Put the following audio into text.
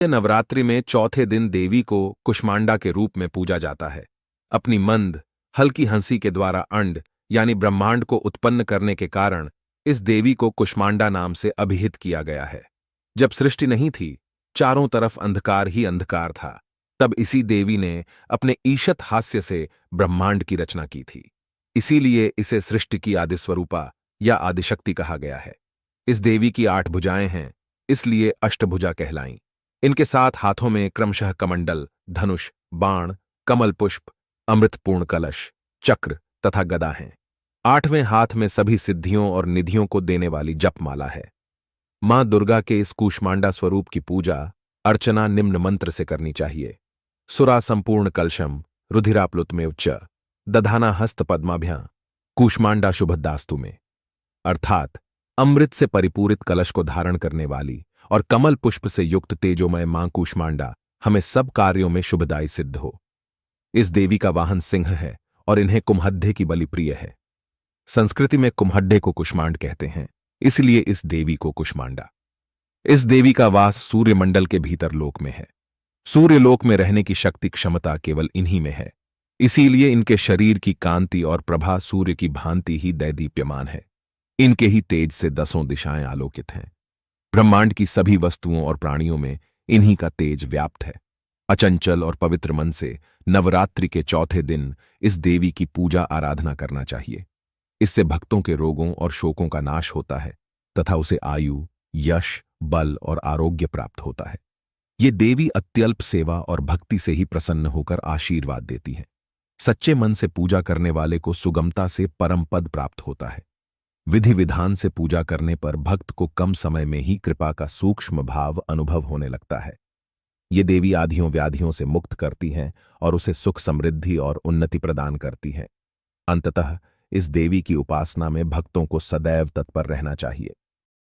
नवरात्रि में चौथे दिन देवी को कुष्मांडा के रूप में पूजा जाता है। अपनी मंद हल्की हंसी के द्वारा अंड यानी ब्रह्मांड को उत्पन्न करने के कारण इस देवी को कुष्मांडा नाम से अभिहित किया गया है। जब सृष्टि नहीं थी, चारों तरफ अंधकार ही अंधकार था, तब इसी देवी ने अपने ईशत हास्य से ब्रह्मांड की रचना की थी। इसीलिए इसे सृष्टि की आदिस्वरूपा या आदिशक्ति कहा गया है। इस देवी की 8 भुजाएं हैं, इसलिए अष्टभुजा कहलाईं। इनके 7 हाथों में क्रमशः कमंडल, धनुष, बाण, कमल पुष्प, अमृतपूर्ण कलश, चक्र तथा गदा हैं। 8वें हाथ में सभी सिद्धियों और निधियों को देने वाली जपमाला है। मां दुर्गा के इस कूष्मांडा स्वरूप की पूजा अर्चना निम्न मंत्र से करनी चाहिए। सुरा संपूर्ण कलशम रुधिराप्लुतमेव च दधाना हस्त पद्माभ्यां कूष्मांडा शुभदास्तु में, अर्थात अमृत से परिपूरित कलश को धारण करने वाली और कमल पुष्प से युक्त तेजोमय मां कूष्मांडा हमें सब कार्यों में शुभदायी सिद्ध हो। इस देवी का वाहन सिंह है और इन्हें कुम्हड्ढे की बलि प्रिय है। संस्कृति में कुम्हड्ढे को कुष्मांड कहते हैं, इसलिए इस देवी को कुष्मांडा। इस देवी का वास सूर्यमंडल के भीतर लोक में है। सूर्यलोक में रहने की शक्ति क्षमता केवल इन्हीं में है, इसीलिए इनके शरीर की कांति और प्रभा सूर्य की भांति ही दैदीप्यमान है। इनके ही तेज से 10 दिशाएं आलोकित हैं। ब्रह्मांड की सभी वस्तुओं और प्राणियों में इन्हीं का तेज व्याप्त है। अचंचल और पवित्र मन से नवरात्रि के चौथे दिन इस देवी की पूजा आराधना करना चाहिए। इससे भक्तों के रोगों और शोकों का नाश होता है तथा उसे आयु, यश, बल और आरोग्य प्राप्त होता है। ये देवी अत्यल्प सेवा और भक्ति से ही प्रसन्न होकर आशीर्वाद देती है। सच्चे मन से पूजा करने वाले को सुगमता से परम पद प्राप्त होता है। विधि विधान से पूजा करने पर भक्त को कम समय में ही कृपा का सूक्ष्म भाव अनुभव होने लगता है। ये देवी आधियों व्याधियों से मुक्त करती हैं और उसे सुख, समृद्धि और उन्नति प्रदान करती हैं। अंततः इस देवी की उपासना में भक्तों को सदैव तत्पर रहना चाहिए।